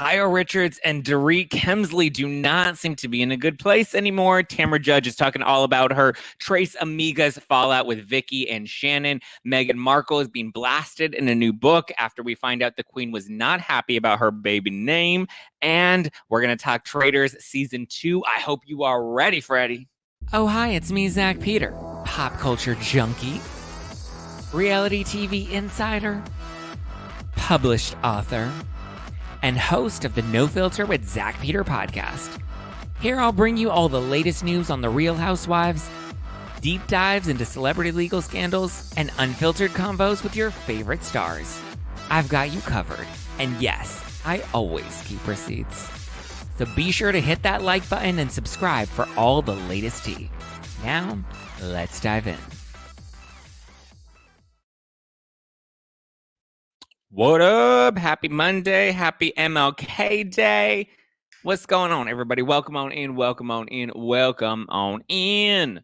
Kyle Richards and Dorit Kemsley do not seem to be in a good place anymore. Tamra Judge is talking all about her Tres Amigas fallout with Vicki and Shannon. Meghan Markle is being blasted in a new book after we find out the queen was not happy about her baby name. And we're going to talk Traitors Season 2. I hope you are ready, Freddie. Oh, hi, it's me, Zack Peter, pop culture junkie, reality TV insider, published author, and host of the No Filter with Zack Peter podcast. Here I'll bring you all the latest news on the Real Housewives, deep dives into celebrity legal scandals, and unfiltered combos with your favorite stars. I've got you covered. And yes, I always keep receipts. So be sure to hit that like button and subscribe for all the latest tea. Now, let's dive in. What up? Happy Monday. Happy MLK Day. What's going on, everybody? Welcome on in. Welcome on in. Welcome on in.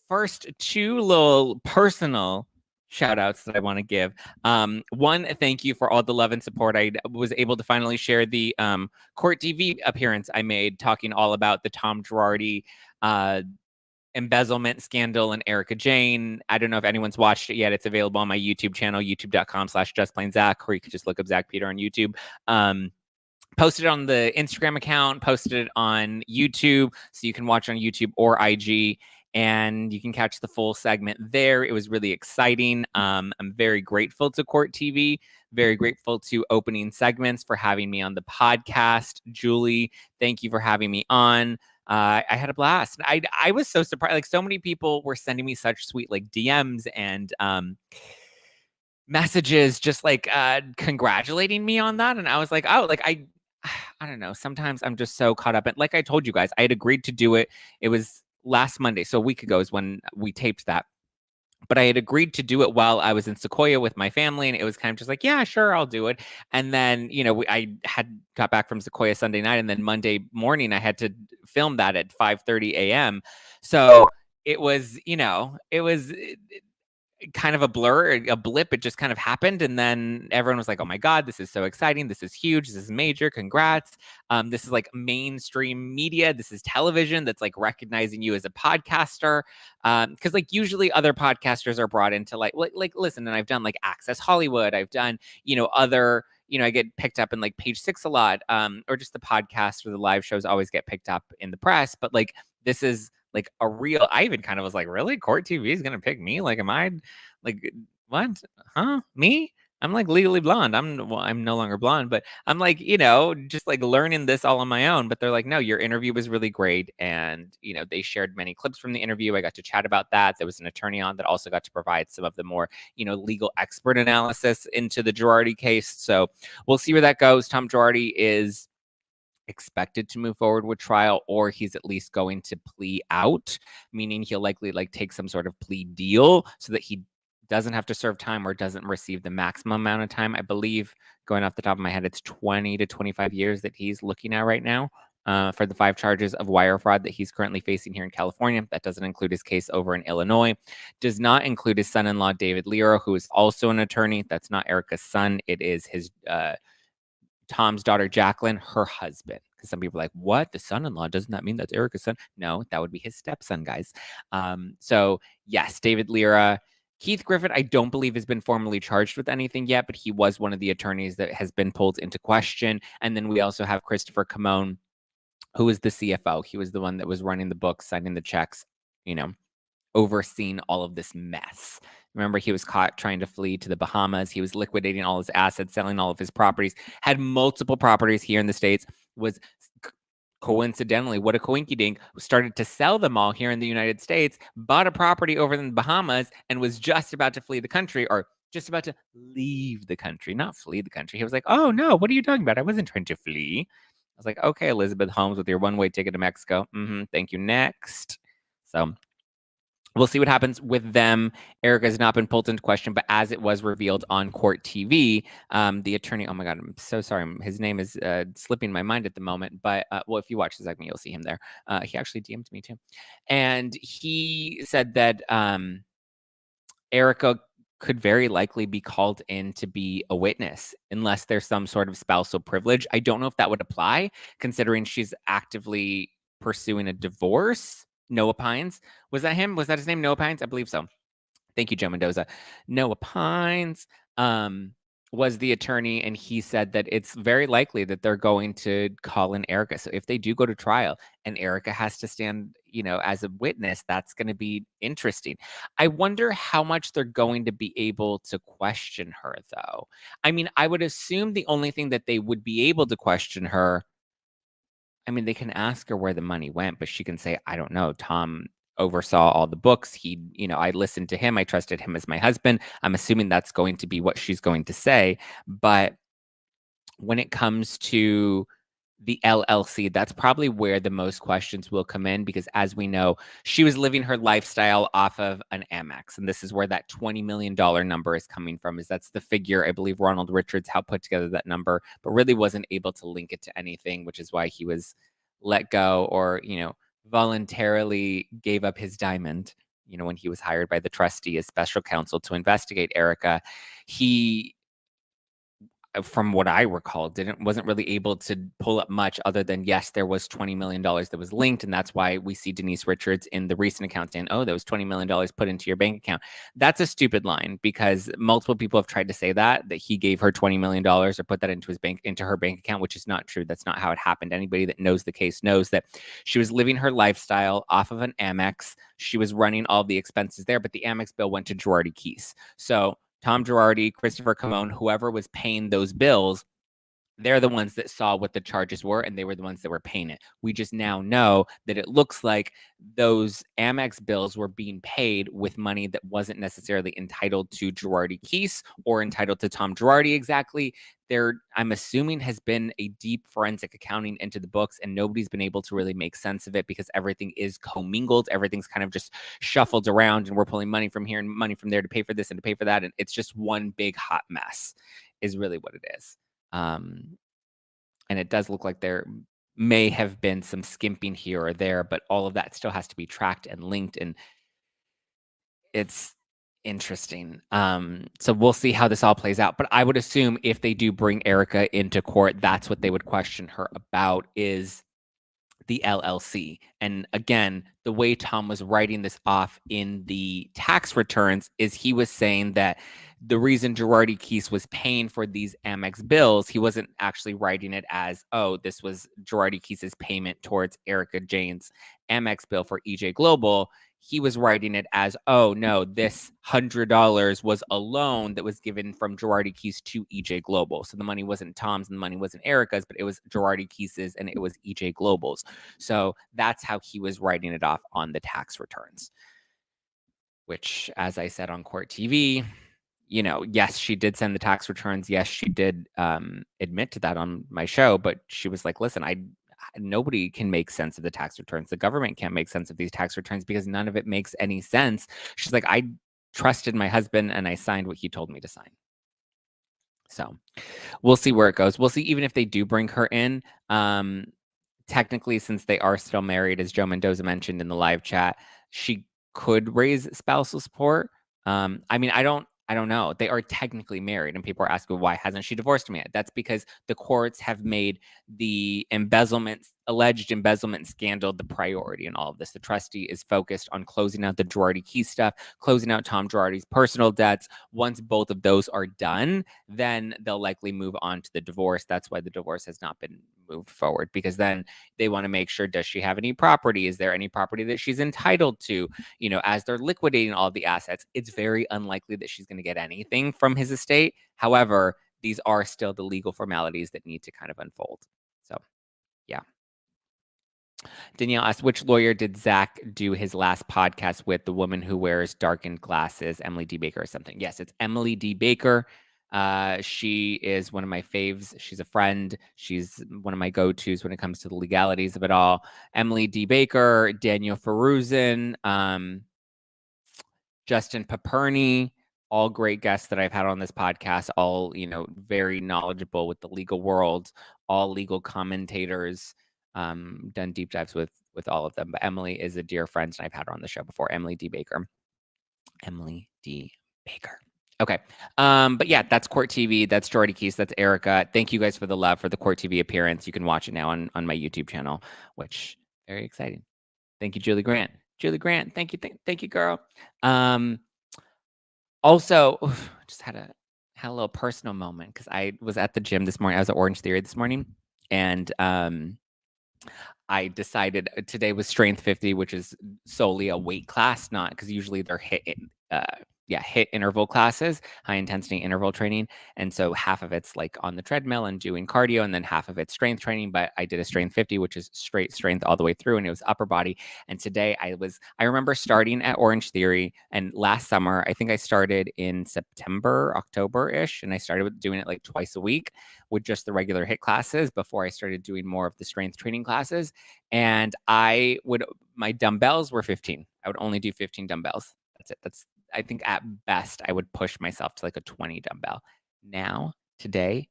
First, two little personal shout outs that I want to give. One, thank you for all the love and support. I was able to finally share the court TV appearance I made talking all about the Tom Girardi embezzlement scandal and Erica Jane. I don't know if anyone's watched it yet. It's available on my YouTube channel, youtube.com/justplainzack, or you could just look up Zack Peter on YouTube. Posted it on the Instagram account, posted it on YouTube, so you can watch on YouTube or IG, and you can catch the full segment there. It was really exciting. I'm very grateful to Court TV, very grateful to Opening Segments for having me on the podcast. Julie, thank you for having me on. I had a blast. I was so surprised. Like, so many people were sending me such sweet like DMs and messages, just like congratulating me on that. And I was like, oh, like I don't know. Sometimes I'm just so caught up. And like I told you guys, I had agreed to do it. It was last Monday, so a week ago is when we taped that. But I had agreed to do it while I was in Sequoia with my family, and it was kind of just like, yeah, sure, I'll do it. And then, you know, I had got back from Sequoia Sunday night, and then Monday morning I had to film that at 5:30 a.m. So it was, you know, it was kind of a blur, a blip. It just kind of happened, and then everyone was like, oh my God, this is so exciting, this is huge, this is major, congrats. This is like mainstream media, this is television that's like recognizing you as a podcaster, because like usually other podcasters are brought into like listen, and I've done like Access Hollywood, I've done, you know, other, you know, I get picked up in like Page Six a lot, or just the podcast or the live shows always get picked up in the press, but like this is like a real, I even kind of was like, really? Court TV is going to pick me? Like, am I like, what? Huh? Me? I'm like legally blonde. I'm no longer blonde, but I'm like, you know, just like learning this all on my own. But they're like, no, your interview was really great. And, you know, they shared many clips from the interview. I got to chat about that. There was an attorney on that also got to provide some of the more, you know, legal expert analysis into the Girardi case. So we'll see where that goes. Tom Girardi is expected to move forward with trial, or he's at least going to plea out, meaning he'll likely like take some sort of plea deal so that he doesn't have to serve time or doesn't receive the maximum amount of time. I believe, going off the top of my head, it's 20 to 25 years that he's looking at right now for the 5 charges of wire fraud that he's currently facing here in California. That doesn't include his case over in Illinois. Does not include his son-in-law, David Lira, who is also an attorney. That's not Erica's son. It is his Tom's daughter, Jacqueline, her husband. Because some people are like, what? The son-in-law? Doesn't that mean that's Erica's son? No, that would be his stepson, guys. So yes, David Lira. Keith Griffin, I don't believe has been formally charged with anything yet, but he was one of the attorneys that has been pulled into question. And then we also have Christopher Camone, who is the CFO. He was the one that was running the books, signing the checks, you know, overseeing all of this mess. Remember, he was caught trying to flee to the Bahamas. He was liquidating all his assets, selling all of his properties, had multiple properties here in the States, was coincidentally, what a coinky dink, started to sell them all here in the United States, bought a property over in the Bahamas, and was just about to flee the country, or just about to leave the country, not flee the country. He was like, oh no, what are you talking about? I wasn't trying to flee. I was like, okay, Elizabeth Holmes with your one-way ticket to Mexico. Thank you. Next. So we'll see what happens with them. Erica has not been pulled into question, but as it was revealed on Court TV, the attorney, oh my God, I'm so sorry. His name is slipping my mind at the moment, but well, if you watch the segment, you'll see him there. He actually DM'd me too. And he said that Erica could very likely be called in to be a witness unless there's some sort of spousal privilege. I don't know if that would apply, considering she's actively pursuing a divorce. Noah Pines. Was that him? Was that his name? Noah Pines? I believe so. Thank you, Joe Mendoza. Noah Pines was the attorney, and he said that it's very likely that they're going to call in Erica. So if they do go to trial and Erica has to stand, as a witness, that's going to be interesting. I wonder how much they're going to be able to question her, though. I mean, I would assume the only thing that they would be able to question her, I mean, they can ask her where the money went, but she can say, I don't know. Tom oversaw all the books. I listened to him. I trusted him as my husband. I'm assuming that's going to be what she's going to say. But when it comes to the LLC, that's probably where the most questions will come in, because as we know, she was living her lifestyle off of an Amex. And this is where that $20 million number is coming from, is that's the figure. I believe Ronald Richards helped put together that number, but really wasn't able to link it to anything, which is why he was let go, or, voluntarily gave up his diamond, when he was hired by the trustee as special counsel to investigate Erica. He, from what I recall, wasn't really able to pull up much other than, yes, there was $20 million that was linked. And that's why we see Denise Richards in the recent account saying, oh, there was $20 million put into your bank account. That's a stupid line, because multiple people have tried to say that he gave her $20 million or put that into her bank account, which is not true. That's not how it happened. Anybody that knows the case knows that she was living her lifestyle off of an Amex. She was running all the expenses there, but the Amex bill went to Girardi Keese. So Tom Girardi, Christopher Camone, whoever was paying those bills, they're the ones that saw what the charges were, and they were the ones that were paying it. We just now know that it looks like those Amex bills were being paid with money that wasn't necessarily entitled to Girardi Keese or entitled to Tom Girardi exactly. There, I'm assuming, has been a deep forensic accounting into the books, and nobody's been able to really make sense of it, because everything is commingled. Everything's kind of just shuffled around, and we're pulling money from here and money from there to pay for this and to pay for that. And it's just one big hot mess is really what it is. And it does look like there may have been some skimping here or there, but all of that still has to be tracked and linked, and it's interesting. So we'll see how this all plays out. But I would assume if they do bring Erica into court, that's what they would question her about, is the LLC. And again, the way Tom was writing this off in the tax returns is he was saying that the reason Girardi Keese was paying for these Amex bills, he wasn't actually writing it as, oh, this was Girardi Keese's payment towards Erica Jane's Amex bill for EJ Global. He was writing it as, oh, no, this $100 was a loan that was given from Girardi Keese to EJ Global. So the money wasn't Tom's and the money wasn't Erica's, but it was Girardi Keese's and it was EJ Global's. So that's how he was writing it off on the tax returns, which, as I said on Court TV, yes, she did send the tax returns. Yes, she did admit to that on my show, but she was like, listen, nobody can make sense of the tax returns. The government can't make sense of these tax returns because none of it makes any sense. She's like, I trusted my husband and I signed what he told me to sign. So we'll see where it goes. We'll see, even if they do bring her in, technically, since they are still married, as Joe Mendoza mentioned in the live chat, she could raise spousal support. I mean, I don't know. They are technically married, and people are asking, why hasn't she divorced him yet? That's because the courts have made the alleged embezzlement scandal the priority in all of this. The trustee is focused on closing out the Girardi Keese stuff, closing out Tom Girardi's personal debts. Once both of those are done, then they'll likely move on to the divorce. That's why the divorce has not been moved forward, because then they want to make sure, does she have any property? Is there any property that she's entitled to? As they're liquidating all the assets, it's very unlikely that she's going to get anything from his estate. However, these are still the legal formalities that need to kind of unfold. So, yeah. Danielle asked, which lawyer did Zack do his last podcast with? The woman who wears darkened glasses, Emily D. Baker or something. Yes, it's Emily D. Baker. She is one of my faves. She's a friend. She's one of my go-tos when it comes to the legalities of it all. Emily D. Baker, Daniel Feruzin, Justin Paperny, all great guests that I've had on this podcast, all, very knowledgeable with the legal world, all legal commentators, done deep dives with all of them. But Emily is a dear friend, and I've had her on the show before. Emily D. Baker. Emily D. Baker. Okay. But yeah, that's Court TV. That's Girardi Keys. That's Erica. Thank you guys for the love for the Court TV appearance. You can watch it now on my YouTube channel, which very exciting. Thank you, Julie Grant. Julie Grant, thank you, thank you, girl. Also, just had a little personal moment because I was at the gym this morning. I was at Orange Theory this morning, and I decided today was strength 50, which is solely a weight class, not because usually they're hit interval classes, high intensity interval training. And so half of it's like on the treadmill and doing cardio, and then half of it's strength training. But I did a strength 50, which is straight strength all the way through, and it was upper body. And today I remember starting at Orange Theory, and last summer, I think I started in September, October-ish, and I started doing it like twice a week with just the regular HIIT classes before I started doing more of the strength training classes. And my dumbbells were 15. I would only do 15 dumbbells. That's it. I think at best I would push myself to like a 20 dumbbell. Now, today,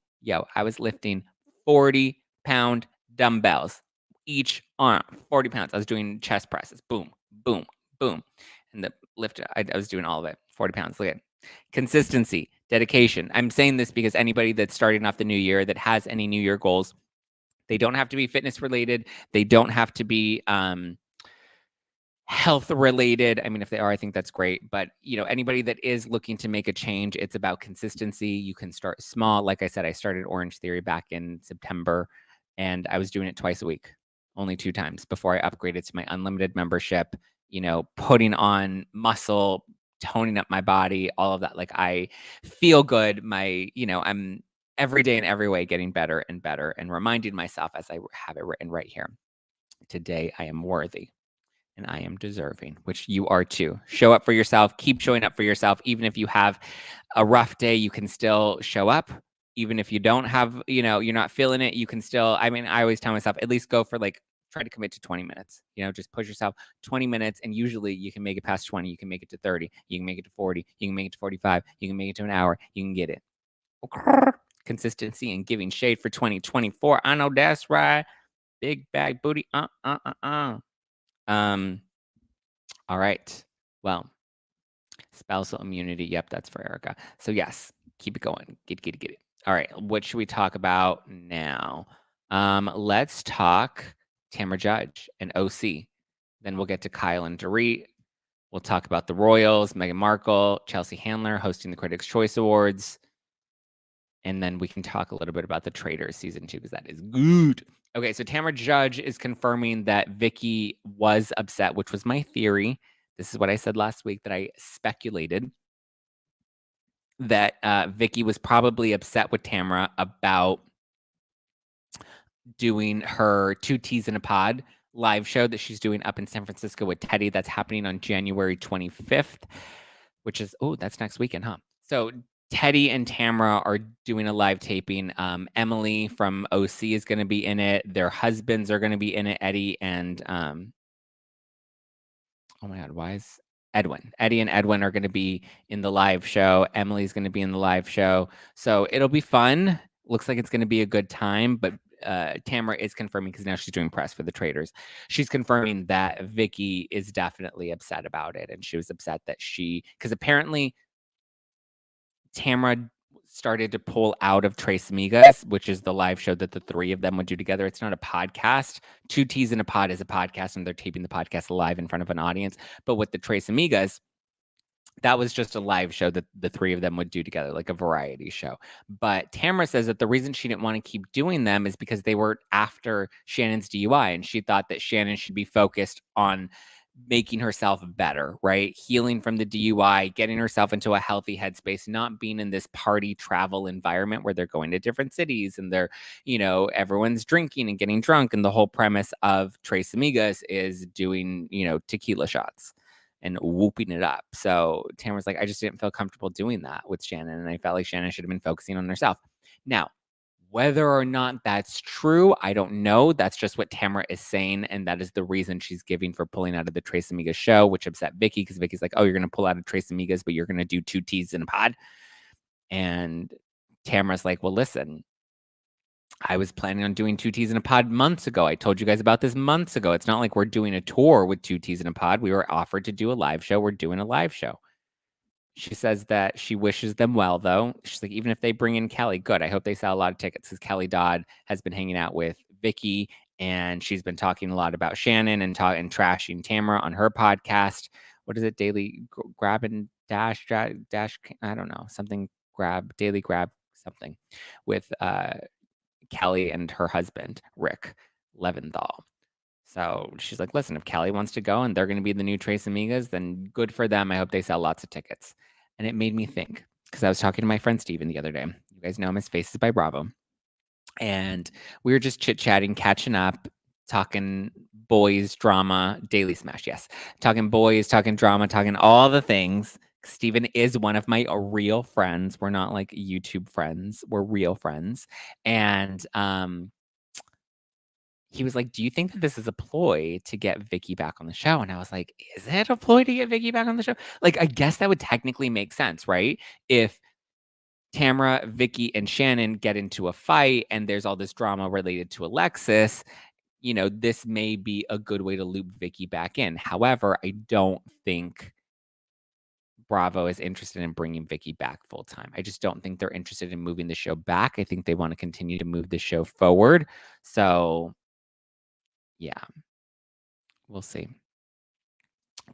I was lifting 40-pound dumbbells, each arm, 40 pounds. I was doing chest presses, boom, boom, boom. And the lift, I was doing all of it, 40 pounds. Look at it. Consistency, dedication. I'm saying this because anybody that's starting off the new year that has any New Year goals, they don't have to be fitness related. They don't have to be health related. I mean, if they are, I think that's great. But, anybody that is looking to make a change, it's about consistency. You can start small. Like I said, I started Orange Theory back in September, and I was doing it twice a week, only 2 times before I upgraded to my unlimited membership, putting on muscle, toning up my body, all of that. Like, I feel good. I'm every day in every way getting better and better, and reminding myself, as I have it written right here, today I am worthy and I am deserving, which you are too. Show up for yourself. Keep showing up for yourself. Even if you have a rough day, you can still show up. Even if you don't have, you're not feeling it, you can still, I always tell myself, at least go for try to commit to 20 minutes, just push yourself 20 minutes. And usually you can make it past 20. You can make it to 30. You can make it to 40. You can make it to 45. You can make it to an hour. You can get it. Consistency and giving shade for 2024. I know that's right. Big bag booty. All right. Well, spousal immunity. Yep, that's for Erica. So yes, keep it going. Get it. All right. What should we talk about now? Let's talk Tamra Judge and OC. Then we'll get to Kyle and Dorit. We'll talk about the Royals, Meghan Markle, Chelsea Handler hosting the Critics' Choice Awards. And then we can talk a little bit about the Traitors season 2, because that is good. Okay, so Tamra Judge is confirming that Vicki was upset, which was my theory. This is what I said last week, that I speculated that Vicki was probably upset with Tamra about doing her 2 Teas in a Pod live show that she's doing up in San Francisco with Teddy. That's happening on January 25th, which is, that's next weekend, huh? So Teddy and Tamra are doing a live taping. Emily from OC is going to be in it. Their husbands are going to be in it. Eddie and oh my God, why is Edwin? Eddie and Edwin are going to be in the live show. Emily's going to be in the live show. So it'll be fun. Looks like it's going to be a good time. But Tamra is confirming, because now she's doing press for the Traitors. She's confirming that Vicki is definitely upset about it. And she was upset that because apparently Tamra started to pull out of Tres Amigas, which is the live show that the 3 of them would do together. It's not a podcast. 2 Teas in a Pod is a podcast, and they're taping the podcast live in front of an audience. But with the Tres Amigas, that was just a live show that the 3 of them would do together, like a variety show. But Tamra says that the reason she didn't want to keep doing them is because they were after Shannon's DUI, and she thought that Shannon should be focused on making herself better, right? Healing from the DUI, getting herself into a healthy headspace, not being in this party travel environment where they're going to different cities and they're, everyone's drinking and getting drunk. And the whole premise of Tres Amigas is doing, tequila shots and whooping it up. So Tamara's like, I just didn't feel comfortable doing that with Shannon. And I felt like Shannon should have been focusing on herself. Now, whether or not that's true, I don't know. That's just what Tamra is saying. And that is the reason she's giving for pulling out of the Tres Amigas show, which upset Vicki, because Vicki's like, oh, you're going to pull out of Tres Amigas, but you're going to do 2 Teas in a Pod. And Tamra's like, well, listen, I was planning on doing 2 Teas in a Pod months ago. I told you guys about this months ago. It's not like we're doing a tour with 2 Teas in a Pod. We were offered to do a live show. We're doing a live show. She says that she wishes them well, though. She's like, even if they bring in Kelly, good. I hope they sell a lot of tickets because Kelly Dodd has been hanging out with Vicki, and she's been talking a lot about Shannon and trashing Tamra on her podcast. What is it? Daily Grab and Dash? I don't know. Something Grab, Daily Grab, something with Kelly and her husband, Rick Leventhal. So she's like, listen, if Kelly wants to go and they're going to be the new Tres Amigas, then good for them. I hope they sell lots of tickets. And it made me think, because I was talking to my friend Steven the other day. You guys know him as Faces by Bravo. And we were just chit-chatting, catching up, talking boys, drama, Daily Smash, yes. Talking boys, talking drama, talking all the things. Steven is one of my real friends. We're not like YouTube friends. We're real friends. And he was like, do you think that this is a ploy to get Vicki back on the show? And I was like, is it a ploy to get Vicki back on the show? Like, I guess that would technically make sense, right? If Tamra, Vicki, and Shannon get into a fight and there's all this drama related to Alexis, you know, this may be a good way to loop Vicki back in. However, I don't think Bravo is interested in bringing Vicki back full time. I just don't think they're interested in moving the show back. I think they want to continue to move the show forward. So yeah, we'll see.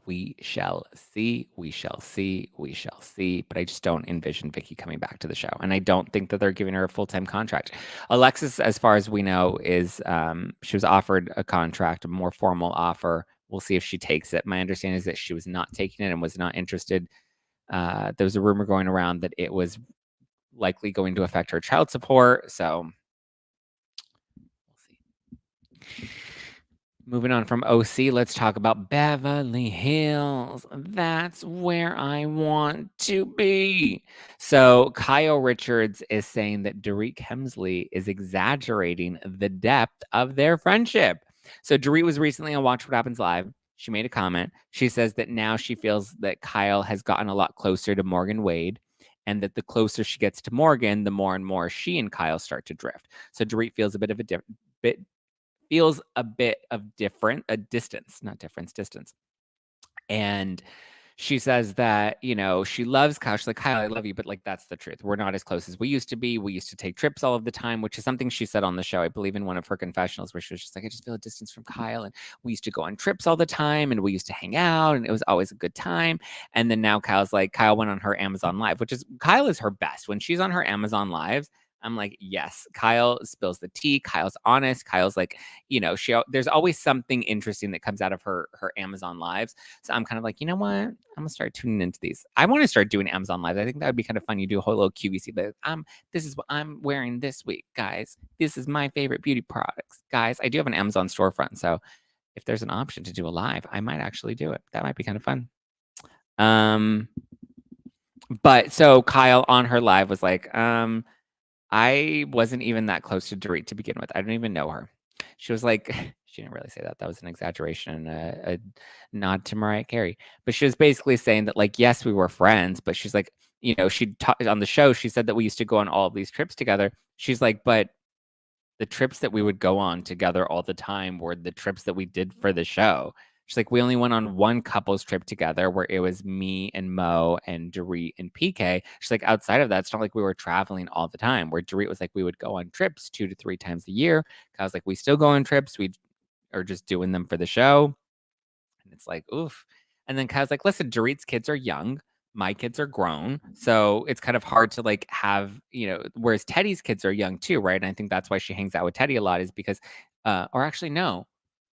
We shall see. We shall see. We shall see. But I just don't envision Vicki coming back to the show. And I don't think that they're giving her a full-time contract. Alexis, as far as we know, is she was offered a contract, a more formal offer. We'll see if she takes it. My understanding is that she was not taking it and was not interested. There was a rumor going around that it was likely going to affect her child support. So we'll see. Moving on from OC, let's talk about Beverly Hills. That's where I want to be. So Kyle Richards is saying that Dorit Kemsley is exaggerating the depth of their friendship. So Dorit was recently on Watch What Happens Live. She made a comment. She says that now she feels that Kyle has gotten a lot closer to Morgan Wade, and that the closer she gets to Morgan, the more and more she and Kyle start to drift. So Dorit feels a bit of a feels a bit of distance. And she says that, you know, she loves Kyle. She's like, Kyle, I love you, but like, that's the truth. We're not as close as we used to be. We used to take trips all of the time, which is something she said on the show. I believe in one of her confessionals where she was just like, I just feel a distance from Kyle. And we used to go on trips all the time and we used to hang out and it was always a good time. And then now Kyle's like, Kyle went on her Amazon Live, Kyle is her best. When she's on her Amazon Lives, I'm like, yes, Kyle spills the tea. Kyle's honest. Kyle's like, you know, there's always something interesting that comes out of her Amazon Lives. So I'm kind of like, you know what? I'm gonna start tuning into these. I want to start doing Amazon Lives. I think that would be kind of fun. You do a whole little QVC, but this is what I'm wearing this week, guys. This is my favorite beauty products, guys. I do have an Amazon storefront, so if there's an option to do a live, I might actually do it. That might be kind of fun. But so Kyle on her live was like, I wasn't even that close to Dorit to begin with. I don't even know her. She was like, she didn't really say that. That was an exaggeration and a nod to Mariah Carey. But she was basically saying that, like, yes, we were friends, but she's like, you know, she talked on the show. She said that we used to go on all of these trips together. She's like, but the trips that we would go on together all the time were the trips that we did for the show. She's like, we only went on one couple's trip together where it was me and Mo and Dorit and PK. She's like, outside of that, it's not like we were traveling all the time. Where Dorit was like, we would go on trips 2 to 3 times a year. I was like, we still go on trips. We are just doing them for the show. And it's like, oof. And then Kyle's like, listen, Dorit's kids are young. My kids are grown. So it's kind of hard to like have, you know, whereas Teddy's kids are young too, right? And I think that's why she hangs out with Teddy a lot is because, or actually, no,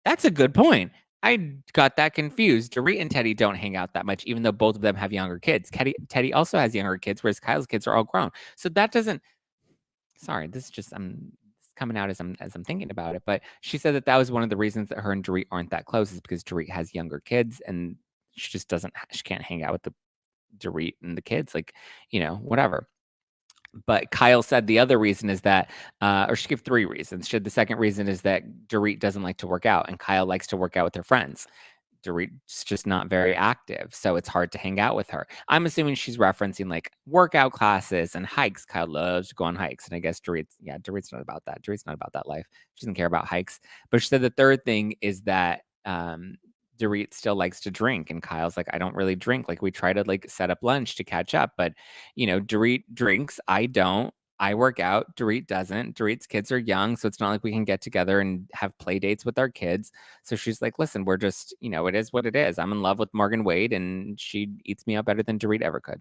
that's a good point. I got that confused. Dorit and Teddy don't hang out that much, even though both of them have younger kids. Teddy also has younger kids, whereas Kyle's kids are all grown. So that doesn't. Sorry, this is just I'm coming out as I'm thinking about it. But she said that was one of the reasons that her and Dorit aren't that close is because Dorit has younger kids and she just doesn't. She can't hang out with the Dorit and the kids, like, you know, whatever. But Kyle said the other reason is that, or she gave 3 reasons. The second reason is that Dorit doesn't like to work out and Kyle likes to work out with her friends. Dorit's just not very active, so it's hard to hang out with her. I'm assuming she's referencing like workout classes and hikes. Kyle loves to go on hikes, and I guess Dorit's not about that. Dorit's not about that life. She doesn't care about hikes. But she said the third thing is that Dorit still likes to drink, and Kyle's like, I don't really drink. Like, we try to like set up lunch to catch up, but Dorit drinks. I don't. I work out. Dorit doesn't. Dorit's kids are young, so it's not like we can get together and have play dates with our kids. So she's like, listen, we're just, it is what it is. I'm in love with Morgan Wade, and she eats me out better than Dorit ever could.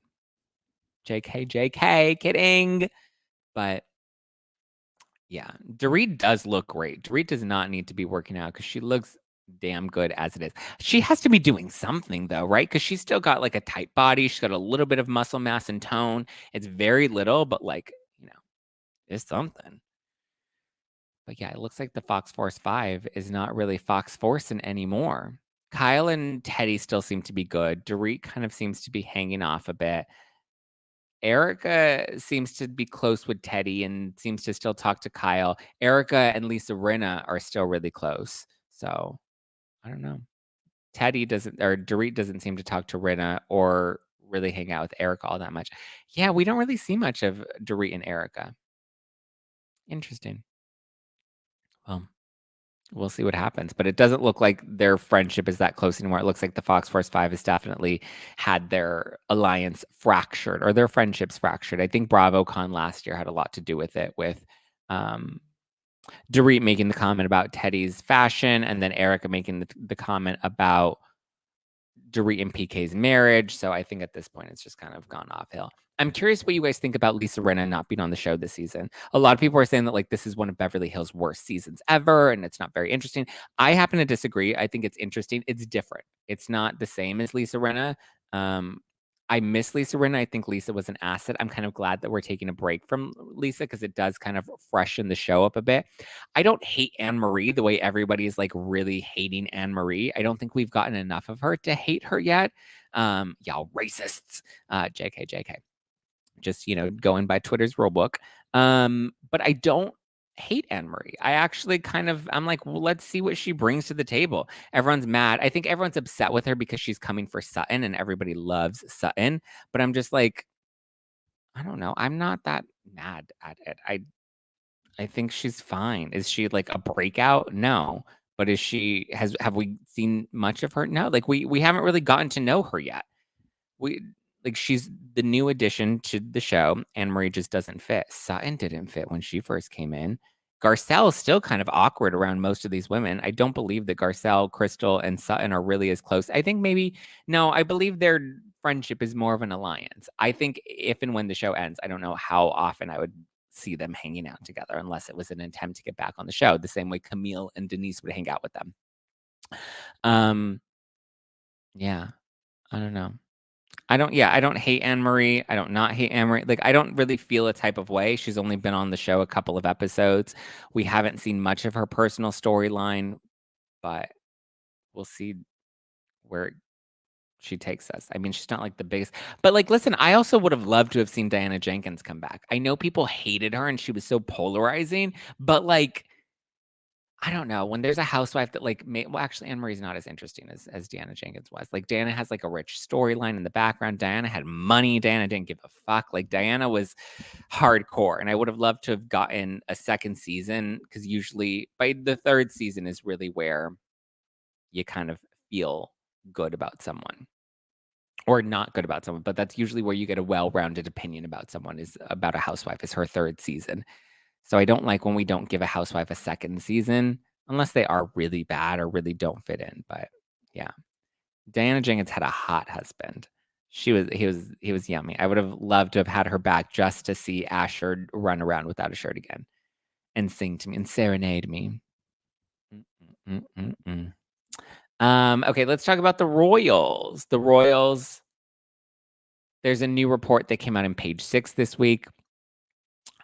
JK, JK, kidding. But yeah, Dorit does look great. Dorit does not need to be working out because she looks damn good as it is. She has to be doing something though, right? Because she's still got like a tight body. She's got a little bit of muscle mass and tone. It's very little, but like, it's something. But yeah, it looks like the Fox Force 5 is not really Fox Forcing anymore. Kyle and Teddy still seem to be good. Dorit kind of seems to be hanging off a bit. Erica seems to be close with Teddy and seems to still talk to Kyle. Erica and Lisa Rinna are still really close. So I don't know. Dorit doesn't seem to talk to Rinna or really hang out with Erica all that much. Yeah, we don't really see much of Dorit and Erica. Interesting. Well, we'll see what happens, but it doesn't look like their friendship is that close anymore. It looks like the Fox Force 5 has definitely had their alliance fractured or their friendships fractured. I think BravoCon last year had a lot to do with it, with Dorit making the comment about Teddy's fashion and then Erica making the comment about Dorit and PK's marriage. So I think at this point, it's just kind of gone off hill. I'm curious what you guys think about Lisa Rinna not being on the show this season. A lot of people are saying that like this is one of Beverly Hills' worst seasons ever, and it's not very interesting. I happen to disagree. I think it's interesting. It's different. It's not the same as Lisa Rinna. I miss Lisa Rinna. I think Lisa was an asset. I'm kind of glad that we're taking a break from Lisa because it does kind of freshen the show up a bit. I don't hate Anne Marie the way everybody is like really hating Anne Marie. I don't think we've gotten enough of her to hate her yet. Y'all racists. JK. Just, going by Twitter's rulebook. But I don't hate Anne Marie. I actually I'm like, well, let's see what she brings to the table. Everyone's mad. I think everyone's upset with her because she's coming for Sutton and everybody loves Sutton. But I'm just like, I don't know. I'm not that mad at it. I think she's fine. Is she like a breakout? No. But have we seen much of her? No. Like we haven't really gotten to know her yet. She's the new addition to the show. Anne Marie just doesn't fit. Sutton didn't fit when she first came in. Garcelle is still kind of awkward around most of these women. I don't believe that Garcelle, Crystal, and Sutton are really as close. I think I believe their friendship is more of an alliance. I think if and when the show ends, I don't know how often I would see them hanging out together unless it was an attempt to get back on the show, the same way Camille and Denise would hang out with them. Yeah, I don't know. I don't hate Anne Marie. I don't not hate Anne Marie. Like, I don't really feel a type of way. She's only been on the show a couple of episodes. We haven't seen much of her personal storyline, but we'll see where she takes us. I mean, she's not like the biggest, but like, listen, I also would have loved to have seen Diana Jenkins come back. I know people hated her and she was so polarizing, but like, I don't know. When there's a housewife that like actually Anne Marie's not as interesting as Deanna Jenkins was. Like Diana has like a rich storyline in the background. Diana had money. Diana didn't give a fuck. Like Diana was hardcore. And I would have loved to have gotten a second season because usually by the third season is really where you kind of feel good about someone. Or not good about someone, but that's usually where you get a well-rounded opinion about someone is about a housewife is her third season. So I don't like when we don't give a housewife a second season unless they are really bad or really don't fit in. But yeah, Diana Jenkins had a hot husband. He was yummy. I would have loved to have had her back just to see Asher run around without a shirt again and sing to me and serenade me. Okay, let's talk about the Royals. The Royals. There's a new report that came out in Page 6 this week.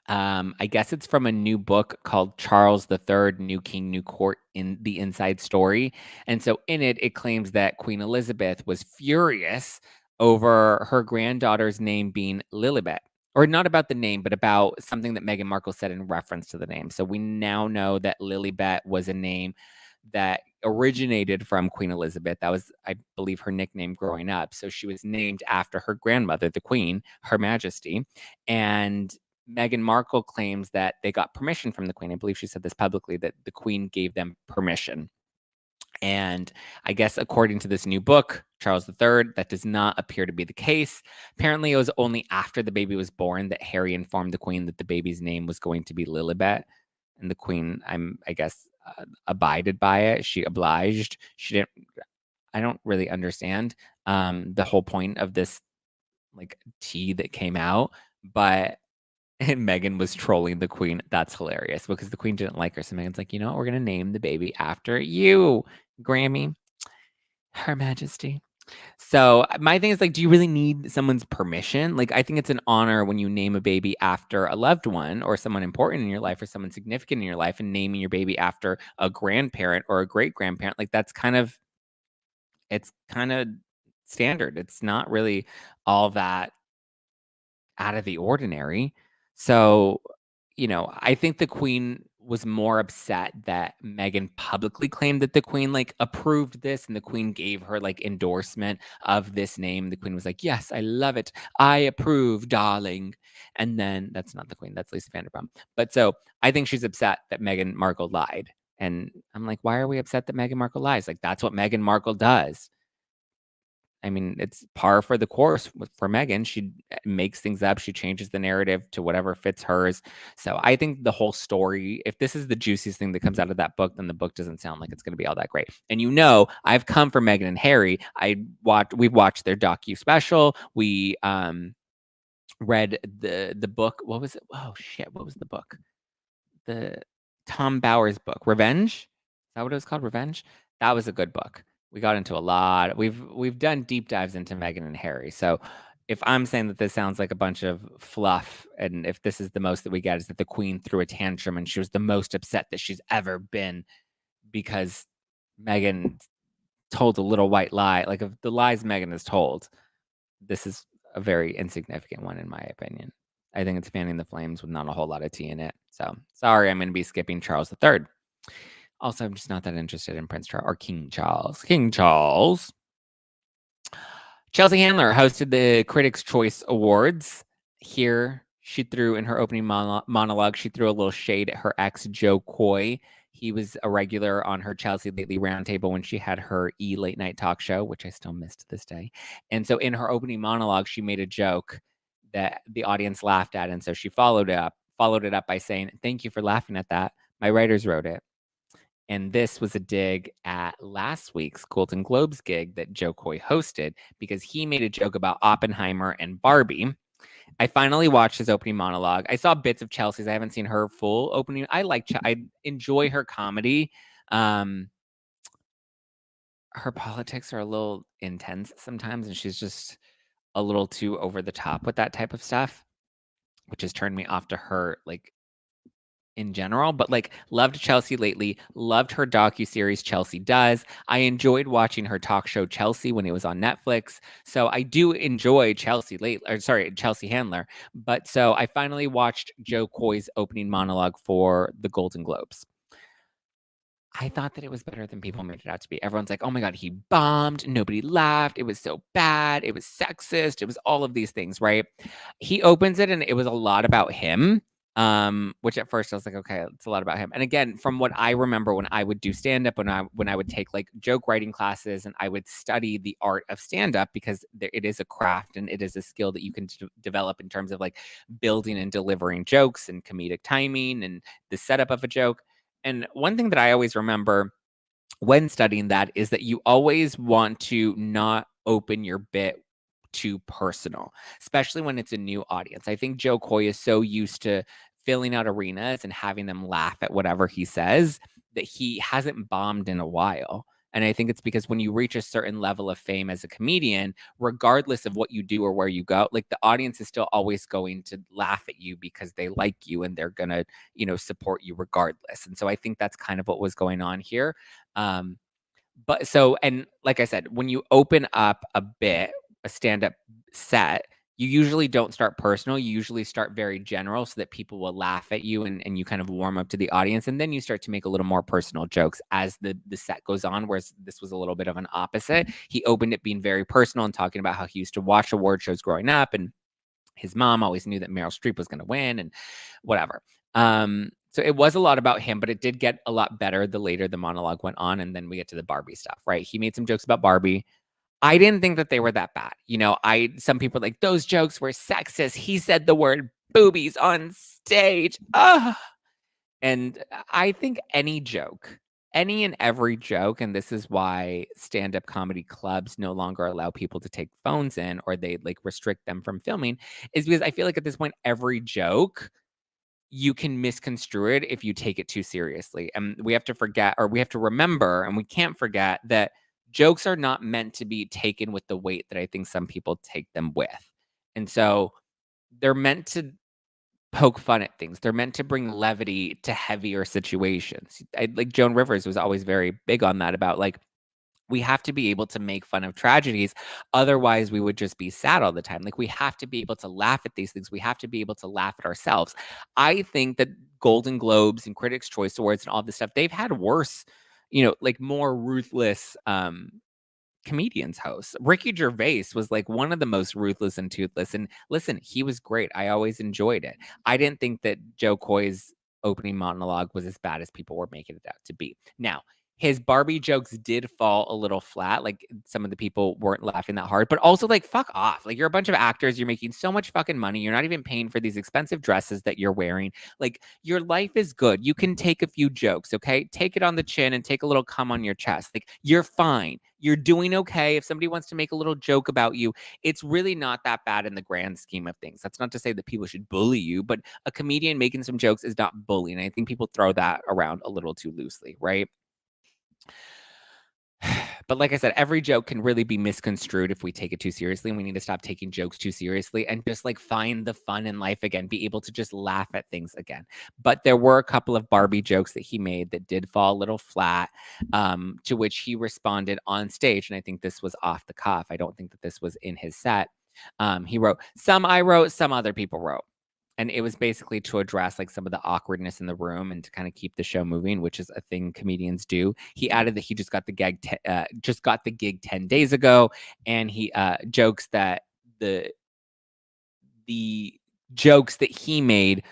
I guess it's from a new book called Charles III, New King, New Court in the Inside Story. And so in it, it claims that Queen Elizabeth was furious over her granddaughter's name being Lilibet. Or not about the name, but about something that Meghan Markle said in reference to the name. So we now know that Lilibet was a name that originated from Queen Elizabeth. That was, I believe, her nickname growing up. So she was named after her grandmother, the Queen, Her Majesty. And Meghan Markle claims that they got permission from the Queen. I believe she said this publicly, that the Queen gave them permission. And I guess according to this new book, Charles III, that does not appear to be the case. Apparently, it was only after the baby was born that Harry informed the Queen that the baby's name was going to be Lilibet. And the Queen, I guess, abided by it. She obliged. She didn't. I don't really understand the whole point of this like tea that came out, but and Meghan was trolling the Queen. That's hilarious because the Queen didn't like her. So Meghan's like, you know what? We're going to name the baby after you, Grammy, Her Majesty. So my thing is like, do you really need someone's permission? Like, I think it's an honor when you name a baby after a loved one or someone important in your life or someone significant in your life, and naming your baby after a grandparent or a great grandparent. Like, it's kind of standard. It's not really all that out of the ordinary. So, I think the Queen was more upset that Meghan publicly claimed that the Queen like approved this and the Queen gave her like endorsement of this name. The Queen was like, "Yes, I love it. I approve, darling." And then that's not the Queen, that's Lisa Vanderpump. But so I think she's upset that Meghan Markle lied. And I'm like, why are we upset that Meghan Markle lies? Like, that's what Meghan Markle does. I mean, it's par for the course for Meghan. She makes things up. She changes the narrative to whatever fits hers. So I think the whole story, if this is the juiciest thing that comes out of that book, then the book doesn't sound like it's going to be all that great. And I've come for Meghan and Harry. We've watched their docu special. We read the book. What was it? Oh shit! What was the book? The Tom Bowers book, Revenge. Is that what it was called? Revenge. That was a good book. We got into a lot. We've done deep dives into Meghan and Harry. So if I'm saying that this sounds like a bunch of fluff, and if this is the most that we get, is that the Queen threw a tantrum and she was the most upset that she's ever been because Meghan told a little white lie. Like, of the lies Meghan has told, this is a very insignificant one in my opinion. I think it's fanning the flames with not a whole lot of tea in it. So sorry, I'm going to be skipping Charles III. Also, I'm just not that interested in Prince Charles or King Charles. King Charles. Chelsea Handler hosted the Critics' Choice Awards. Here, she threw in her opening monologue, she threw a little shade at her ex, Joe Coy. He was a regular on her Chelsea Lately roundtable when she had her late night talk show, which I still miss to this day. And so in her opening monologue, she made a joke that the audience laughed at. And so she followed it up by saying, "Thank you for laughing at that. My writers wrote it." And this was a dig at last week's Golden Globes gig that Joe Coy hosted because he made a joke about Oppenheimer and Barbie. I finally watched his opening monologue. I saw bits of Chelsea's. I haven't seen her full opening. I enjoy her comedy. Her politics are a little intense sometimes, and she's just a little too over the top with that type of stuff, which has turned me off to her like in general. But like, loved Chelsea lately, loved her docuseries Chelsea Does. I enjoyed watching her talk show Chelsea when it was on Netflix. So I do enjoy Chelsea Handler. But so I finally watched Joe Coy's opening monologue for the Golden Globes. I thought that it was better than people made it out to be. Everyone's like, "Oh my God, he bombed. Nobody laughed. It was so bad. It was sexist. It was all of these things," right? He opens it and it was a lot about him. Which at first I was like, okay, it's a lot about him. And again, from what I remember when I would do stand-up, when I would take like joke writing classes and I would study the art of stand-up, because it is a craft and it is a skill that you can develop in terms of like building and delivering jokes and comedic timing and the setup of a joke. And one thing that I always remember when studying that is that you always want to not open your bit too personal, especially when it's a new audience. I think Joe Coy is so used to filling out arenas and having them laugh at whatever he says that he hasn't bombed in a while. And I think it's because when you reach a certain level of fame as a comedian, regardless of what you do or where you go, like the audience is still always going to laugh at you because they like you and they're going to, support you regardless. And so I think that's kind of what was going on here. But so, and like I said, when you open up a stand-up set, you usually don't start personal. You usually start very general so that people will laugh at you and you kind of warm up to the audience. And then you start to make a little more personal jokes as the set goes on, whereas this was a little bit of an opposite. He opened it being very personal and talking about how he used to watch award shows growing up and his mom always knew that Meryl Streep was going to win and whatever. So So it was a lot about him, but it did get a lot better the later the monologue went on. And then we get to the Barbie stuff, right? He made some jokes about Barbie. I didn't think that they were that bad. Some people like those jokes were sexist. He said the word boobies on stage. And I think any joke, any and every joke, and this is why stand-up comedy clubs no longer allow people to take phones in, or they like restrict them from filming, is because I feel like at this point, every joke you can misconstrue it if you take it too seriously. And we have to forget, or we have to remember, and we can't forget that jokes are not meant to be taken with the weight that I think some people take them with. And so they're meant to poke fun at things. They're meant to bring levity to heavier situations. Like Joan Rivers was always very big on that, about like, we have to be able to make fun of tragedies. Otherwise, we would just be sad all the time. Like, we have to be able to laugh at these things. We have to be able to laugh at ourselves. I think that Golden Globes and Critics' Choice Awards and all this stuff, they've had worse, like more ruthless comedians hosts. Ricky Gervais was like one of the most ruthless and toothless. And listen, he was great. I always enjoyed it. I didn't think that Joe Coy's opening monologue was as bad as people were making it out to be. Now, his Barbie jokes did fall a little flat. Like, some of the people weren't laughing that hard, but also like, fuck off. Like, you're a bunch of actors. You're making so much fucking money. You're not even paying for these expensive dresses that you're wearing. Like, your life is good. You can take a few jokes, okay? Take it on the chin and take a little cum on your chest. Like, you're fine. You're doing okay. If somebody wants to make a little joke about you, it's really not that bad in the grand scheme of things. That's not to say that people should bully you, but a comedian making some jokes is not bullying. I think people throw that around a little too loosely, right? But like I said, every joke can really be misconstrued if we take it too seriously, and we need to stop taking jokes too seriously and just like find the fun in life again, be able to just laugh at things again. But there were a couple of Barbie jokes that he made that did fall a little flat, to which he responded on stage. And I think this was off the cuff. I don't think that this was in his set. He wrote, some I wrote, some other people wrote. And it was basically to address like some of the awkwardness in the room and to kind of keep the show moving, which is a thing comedians do. He added that he just got the gig 10 days ago, and he jokes that the jokes that he made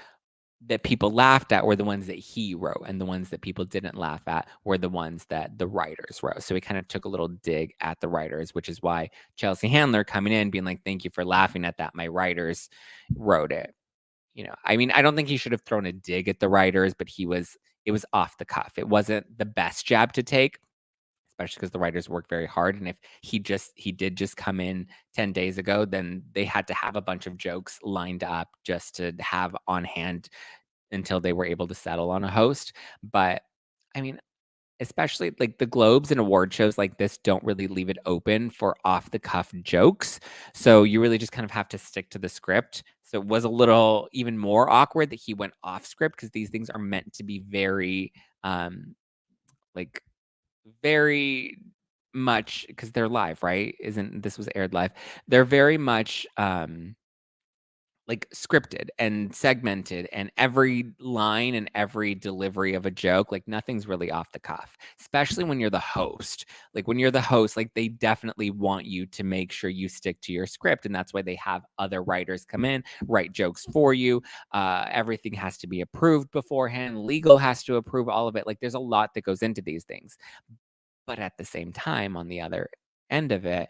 that people laughed at were the ones that he wrote, and the ones that people didn't laugh at were the ones that the writers wrote. So he kind of took a little dig at the writers, which is why Chelsea Handler coming in being like, thank you for laughing at that. My writers wrote it. I mean, I don't think he should have thrown a dig at the writers, but it was off the cuff. It wasn't the best jab to take, especially because the writers work very hard. And if he did just come in 10 days ago, then they had to have a bunch of jokes lined up just to have on hand until they were able to settle on a host. But I mean, especially like the Globes and award shows like this don't really leave it open for off the cuff jokes. So you really just kind of have to stick to the script. So it was a little even more awkward that he went off script, because these things are meant to be very, like very much, because they're live, right? This was aired live. They're very much, like scripted and segmented, and every line and every delivery of a joke, like nothing's really off the cuff, especially when you're the host. Like when you're the host, like they definitely want you to make sure you stick to your script. And that's why they have other writers come in, write jokes for you. Everything has to be approved beforehand. Legal has to approve all of it. Like there's a lot that goes into these things. But at the same time, on the other end of it,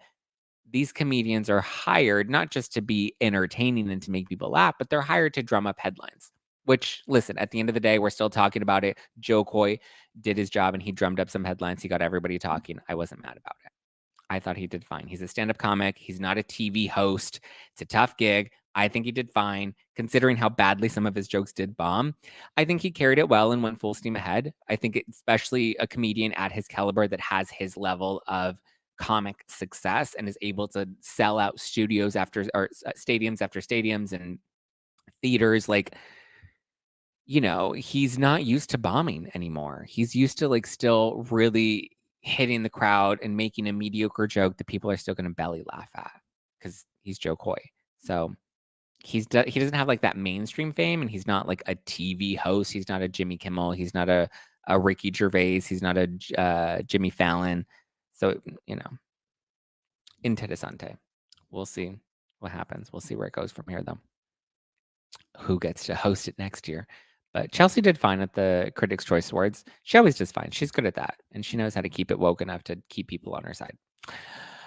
these comedians are hired not just to be entertaining and to make people laugh, but they're hired to drum up headlines. Which, listen, at the end of the day, we're still talking about it. Joe Coy did his job and he drummed up some headlines. He got everybody talking. I wasn't mad about it. I thought he did fine. He's a stand-up comic. He's not a TV host. It's a tough gig. I think he did fine, considering how badly some of his jokes did bomb. I think he carried it well and went full steam ahead. I think especially a comedian at his caliber that has his level of comic success and is able to sell out stadiums after stadiums and theaters, like, he's not used to bombing anymore. He's used to like still really hitting the crowd and making a mediocre joke that people are still going to belly laugh at, because he's Joe Coy. So he doesn't have like that mainstream fame, and he's not like a TV host. He's not a Jimmy Kimmel. He's not a Ricky Gervais. He's not a Jimmy Fallon. So, interessante. We'll see what happens. We'll see where it goes from here, though. Who gets to host it next year? But Chelsea did fine at the Critics' Choice Awards. She always does fine. She's good at that. And she knows how to keep it woke enough to keep people on her side.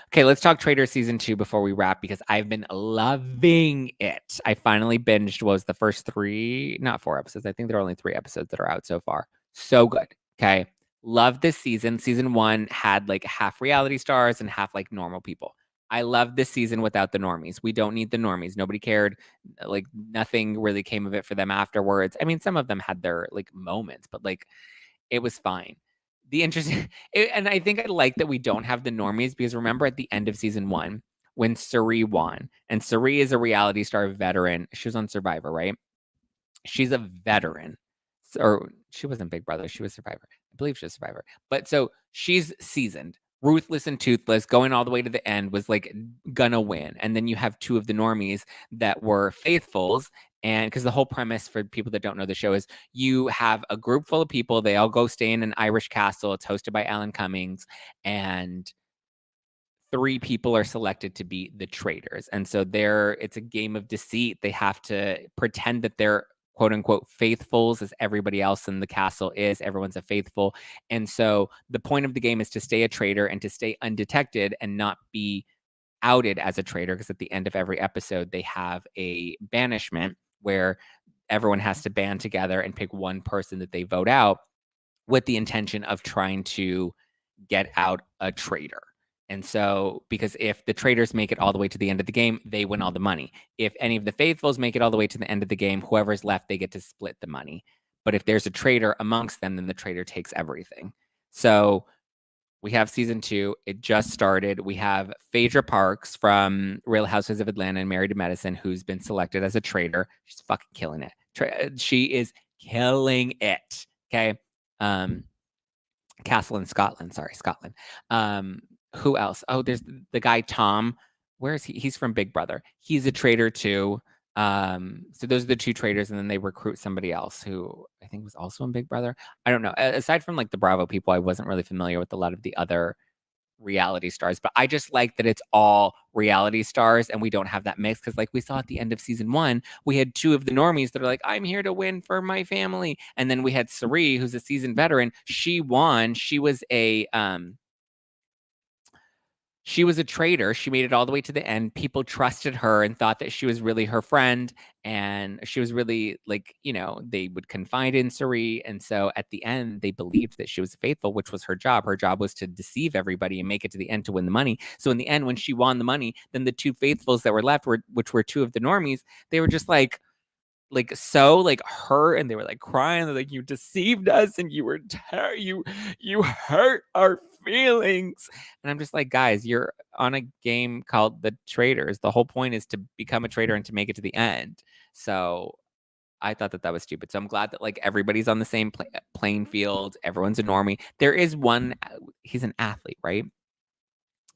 Okay, let's talk Traitors season 2 before we wrap, because I've been loving it. I finally binged the first 3, not 4 episodes. I think there are only 3 episodes that are out so far. So good. Okay. Love this season. Season 1 had like half reality stars and half like normal people. I love this season without the normies. We don't need the normies. Nobody cared. Like nothing really came of it for them afterwards. I mean, some of them had their like moments, but like it was fine. The interesting, and I think I like that we don't have the normies, because remember at the end of season 1 when Cirie won, and Cirie is a reality star veteran. She was on Survivor, right? She's a veteran, or she wasn't Big Brother. She was Survivor. I believe she was Survivor. But so she's seasoned, ruthless and toothless, going all the way to the end, was like gonna win. And then you have 2 of the normies that were faithfuls. And because the whole premise for people that don't know the show is you have a group full of people, they all go stay in an Irish castle. It's hosted by Alan Cummings, and 3 people are selected to be the traitors. And so it's a game of deceit. They have to pretend that they're quote unquote faithfuls as everybody else in the castle is. Everyone's a faithful. And so the point of the game is to stay a traitor and to stay undetected and not be outed as a traitor, because at the end of every episode, they have a banishment where everyone has to band together and pick one person that they vote out with the intention of trying to get out a traitor. And so, because if the traitors make it all the way to the end of the game, they win all the money. If any of the faithfuls make it all the way to the end of the game, whoever's left, they get to split the money. But if there's a traitor amongst them, then the traitor takes everything. So we have season 2. It just started. We have Phaedra Parks from Real Housewives of Atlanta and Married to Medicine, who's been selected as a traitor. She's fucking killing it. She is killing it. Okay. Castle in Scotland. Sorry, Scotland. Who else? Oh, there's the guy Tom. Where is he? He's from Big Brother. He's a traitor too. So those are the 2 traitors, and then they recruit somebody else who I think was also in Big Brother. I don't know. Aside from like the Bravo people, I wasn't really familiar with a lot of the other reality stars, but I just like that it's all reality stars and we don't have that mix, because like we saw at the end of season 1, we had 2 of the normies that are like, I'm here to win for my family. And then we had Cirie, who's a seasoned veteran. She won. She was a traitor. She made it all the way to the end. People trusted her and thought that she was really her friend. And she was really like, they would confide in Cirie. And so at the end, they believed that she was faithful, which was her job. Her job was to deceive everybody and make it to the end to win the money. So in the end, when she won the money, then the 2 faithfuls that were left, which were 2 of the normies, they were just like so like hurt, and they were like crying. They're like, you deceived us and you were you hurt our feelings. And I'm just like, guys, you're on a game called the Traitors. The whole point is to become a traitor and to make it to the end. So I thought that was stupid. So I'm glad that like everybody's on the same playing field. Everyone's a normie. There is one, he's an athlete, right?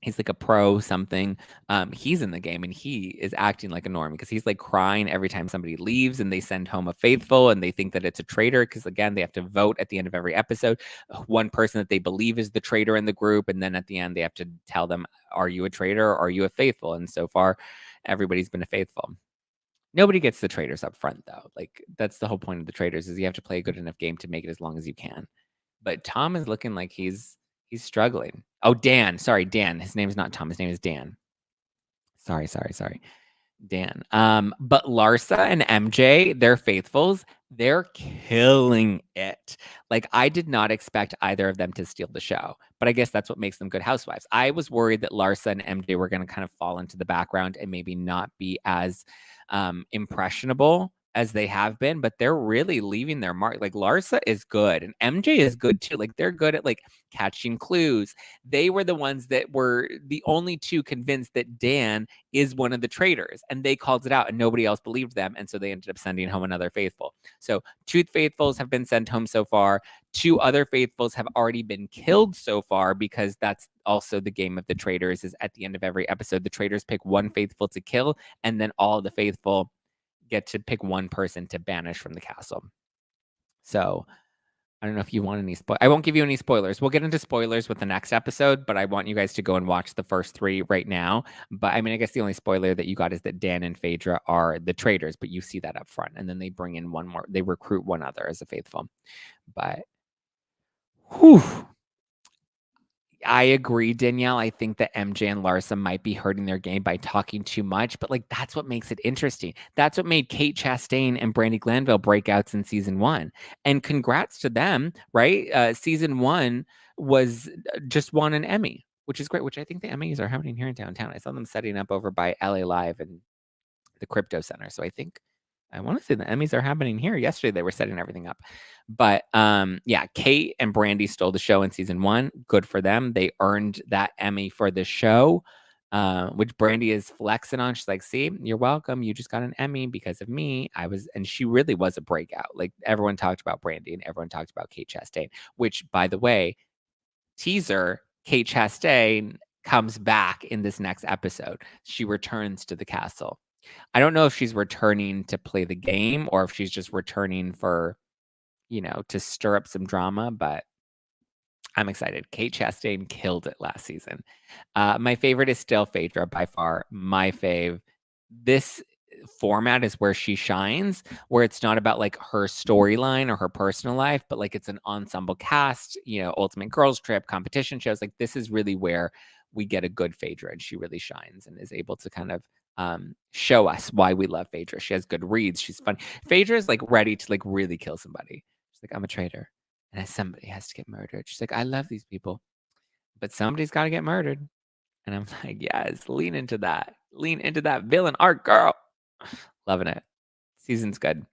He's like a pro something. He's in the game and he is acting like a normie, because he's like crying every time somebody leaves and they send home a faithful and they think that it's a traitor, because again, they have to vote at the end of every episode one person that they believe is the traitor in the group, and then at the end they have to tell them, are you a traitor or are you a faithful? And so far everybody's been a faithful. Nobody gets the traitors up front though. Like that's the whole point of the traitors, is you have to play a good enough game to make it as long as you can. But Tom is looking like he's struggling. Oh, Dan. Sorry, Dan. His name is not Tom. His name is Dan. Sorry. Dan. But Larsa and MJ, they're faithfuls. They're killing it. Like, I did not expect either of them to steal the show, but I guess that's what makes them good housewives. I was worried that Larsa and MJ were going to kind of fall into the background and maybe not be as impressionable as they have been, but they're really leaving their mark. Like Larsa is good and MJ is good too. Like they're good at like catching clues. They were the ones that were the only 2 convinced that Dan is one of the traitors, and they called it out and nobody else believed them. And so they ended up sending home another faithful. So 2 faithfuls have been sent home so far. 2 other faithfuls have already been killed so far, because that's also the game of the traitors, is at the end of every episode, the traitors pick one faithful to kill, and then all the faithful get to pick one person to banish from the castle. So I don't know if you want any I won't give you any spoilers. We'll get into spoilers with the next episode, but I want you guys to go and watch the first 3 right now. But I mean, I guess the only spoiler that you got is that Dan and Phaedra are the traitors, but you see that up front. And then they bring in one more, they recruit one other as a faithful. But whew, I agree, Danielle. I think that MJ and Larsa might be hurting their game by talking too much, but like that's what makes it interesting. That's what made Kate Chastain and Brandi Glanville breakouts in season 1. And congrats to them, right? Season 1 was just won an Emmy, which is great, which I think the Emmys are happening here in downtown. I saw them setting up over by LA Live and the Crypto Center. So I want to say the Emmys are happening here. Yesterday they were setting everything up. But yeah, Kate and Brandi stole the show in season 1. Good for them. They earned that Emmy for the show, which Brandi is flexing on. She's like, see, you're welcome. You just got an Emmy because of me. And she really was a breakout. Like everyone talked about Brandi and everyone talked about Kate Chastain, which by the way, teaser, Kate Chastain comes back in this next episode. She returns to the castle. I don't know if she's returning to play the game or if she's just returning for, to stir up some drama, but I'm excited. Kate Chastain killed it last season. My favorite is still Phaedra, by far my fave. This format is where she shines, where it's not about like her storyline or her personal life, but like it's an ensemble cast, ultimate girls trip, competition shows. Like this is really where we get a good Phaedra, and she really shines and is able to kind of show us why we love Phaedra. She has good reads. She's fun. Phaedra is like ready to like really kill somebody. She's like, I'm a traitor, and somebody has to get murdered. She's like, I love these people, but somebody's got to get murdered. And I'm like, yes, lean into that. Lean into that villain arc, girl. Loving it. Season's good.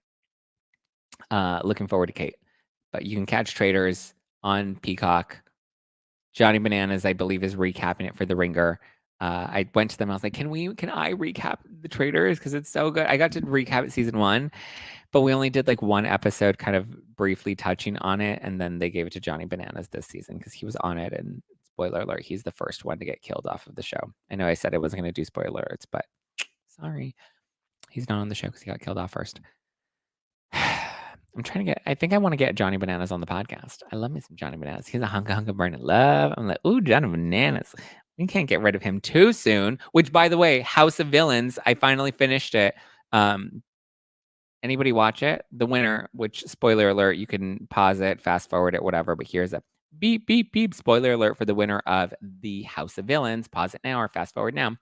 Looking forward to Kate. But you can catch Traitors on Peacock. Johnny Bananas, I believe, is recapping it for The Ringer. I went to them. I was like, can I recap the Traitors? Because it's so good. I got to recap it season 1, but we only did like 1 episode kind of briefly touching on it. And then they gave it to Johnny Bananas this season because he was on it. And spoiler alert, he's the first one to get killed off of the show. I know I said I wasn't going to do spoiler alerts, but sorry. He's not on the show because he got killed off first. I think I want to get Johnny Bananas on the podcast. I love me some Johnny Bananas. He's a hunk of burning love. I'm like, ooh, Johnny Bananas. We can't get rid of him too soon. Which, by the way, House of Villains, I finally finished it. Anybody watch it? The winner, which, spoiler alert, you can pause it, fast forward it, whatever. But here's a beep, beep, beep, spoiler alert for the winner of the House of Villains. Pause it now or fast forward now.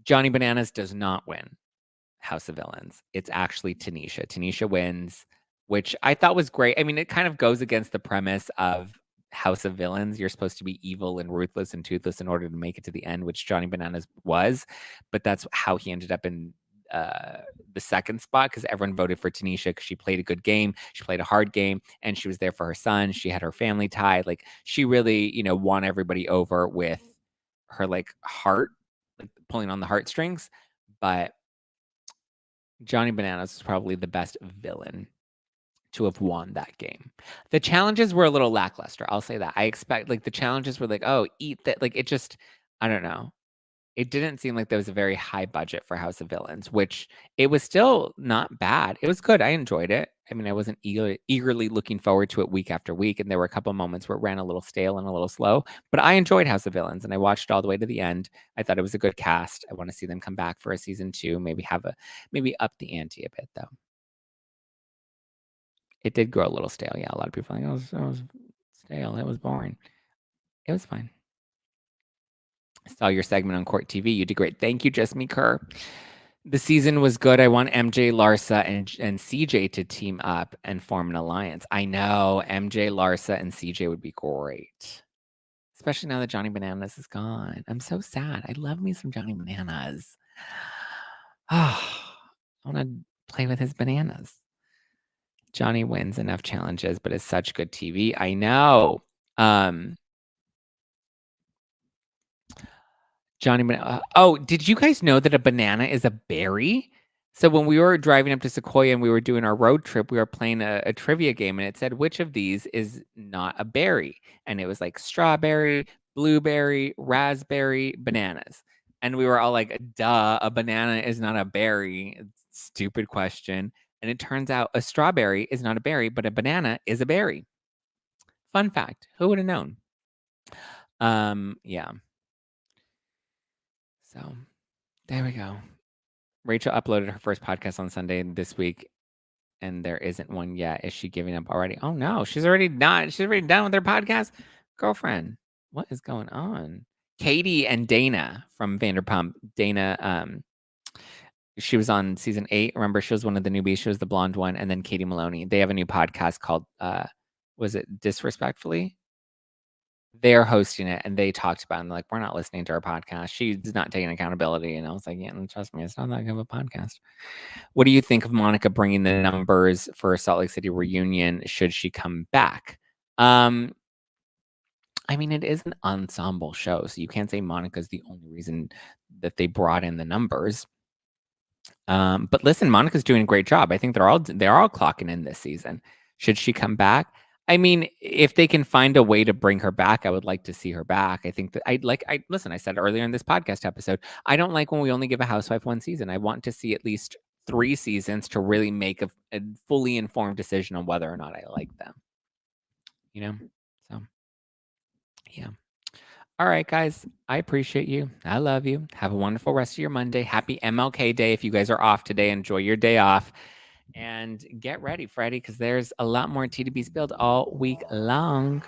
Johnny Bananas does not win House of Villains. It's actually Tanisha. Tanisha wins, which I thought was great. I mean, it kind of goes against the premise of House of Villains. You're supposed to be evil and ruthless and toothless in order to make it to the end, which Johnny Bananas was. But that's how he ended up in the second spot, because everyone voted for Tanisha because she played a good game. She played a hard game, and she was there for her son. She had her family tied. Like, she really, won everybody over with her like heart, like pulling on the heartstrings. But Johnny Bananas was probably the best villain to have won that game. The challenges were a little lackluster. I'll say that. I expect like the challenges were like, oh, eat that. Like it just, I don't know. It didn't seem like there was a very high budget for House of Villains, which it was still not bad. It was good. I enjoyed it. I mean, I wasn't eagerly looking forward to it week after week. And there were a couple of moments where it ran a little stale and a little slow, but I enjoyed House of Villains and I watched it all the way to the end. I thought it was a good cast. I want to see them come back for a season 2, maybe up the ante a bit though. It did grow a little stale. Yeah, a lot of people are like, it was stale. It was boring. It was fine. I saw your segment on Court TV. You did great. Thank you, Just Me Kerr. The season was good. I want MJ, Larsa, and CJ to team up and form an alliance. I know MJ, Larsa, and CJ would be great. Especially now that Johnny Bananas is gone. I'm so sad. I love me some Johnny Bananas. Oh, I want to play with his bananas. Johnny wins enough challenges, but it's such good TV. I know. Johnny, oh, did you guys know that a banana is a berry? So when we were driving up to Sequoia and we were doing our road trip, we were playing a trivia game, and it said, which of these is not a berry? And it was like strawberry, blueberry, raspberry, bananas. And we were all like, duh, a banana is not a berry. Stupid question. And it turns out a strawberry is not a berry, but a banana is a berry. Fun fact. Who would have known? Yeah. So there we go. Rachel uploaded her first podcast on Sunday this week, and there isn't one yet. Is she giving up already? Oh no, she's already done. She's already done with her podcast. Girlfriend, what is going on? Katie and Dana from Vanderpump. Dana, she was on season 8. Remember, she was one of the newbies. She was the blonde one, and then Katie Maloney. They have a new podcast called was it Disrespectfully? They're hosting it, and they talked about it, and like, we're not listening to our podcast. She's not taking accountability. And I was like, yeah, trust me, it's not that good of a podcast. What do you think of Monica bringing the numbers for a Salt Lake City reunion? Should she come back? I mean, it is an ensemble show, so you can't say Monica's the only reason that they brought in the numbers. But listen, Monica's doing a great job. I think they're all clocking in this season. Should she come back? I mean, if they can find a way to bring her back, I would like to see her back. I think that listen, I said earlier in this podcast episode, I don't like when we only give a housewife one season. I want to see at least 3 seasons to really make a fully informed decision on whether or not I like them. You know? So, yeah. All right, guys. I appreciate you. I love you. Have a wonderful rest of your Monday. Happy MLK Day. If you guys are off today, enjoy your day off. And get ready, Freddie, because there's a lot more tea to be spilled all week long.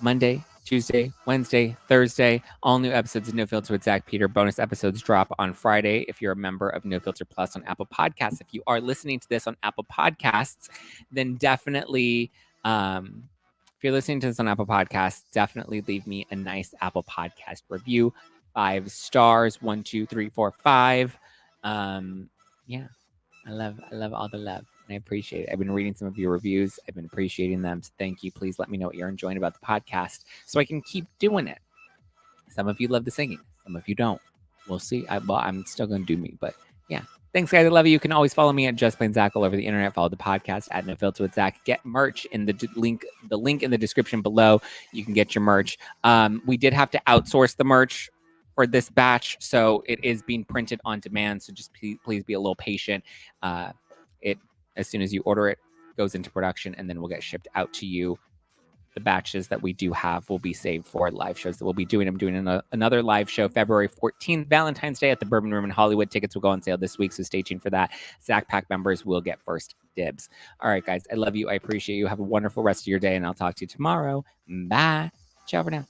Monday, Tuesday, Wednesday, Thursday, all new episodes of No Filter with Zack Peter. Bonus episodes drop on Friday if you're a member of No Filter Plus on Apple Podcasts. If you are listening to this on Apple Podcasts, then definitely, if you're listening to this on Apple Podcasts, definitely leave me a nice Apple Podcast review. 5 stars, 1, 2, 3, 4, 5. Yeah. I love all the love, and I appreciate it. I've been reading some of your reviews. I've been appreciating them. So thank you. Please let me know what you're enjoying about the podcast so I can keep doing it. Some of you love the singing. Some of you don't. We'll see. I'm still going to do me, but yeah. Thanks, guys. I love you. You can always follow me at Just Plain Zack all over the internet. Follow the podcast at No Filter with Zack. Get merch in the link in the description below. You can get your merch. We did have to outsource the merch for this batch, so it is being printed on demand. So just please be a little patient. It as soon as you order it, goes into production, and then we'll get shipped out to you. The batches that we do have will be saved for live shows that we'll be doing. I'm doing another live show February 14th, Valentine's Day at the Bourbon Room in Hollywood. Tickets will go on sale this week, so stay tuned for that. Zack Pack members will get first dibs. All right, guys, I love you. I appreciate you. Have a wonderful rest of your day, and I'll talk to you tomorrow. Bye. Ciao for now.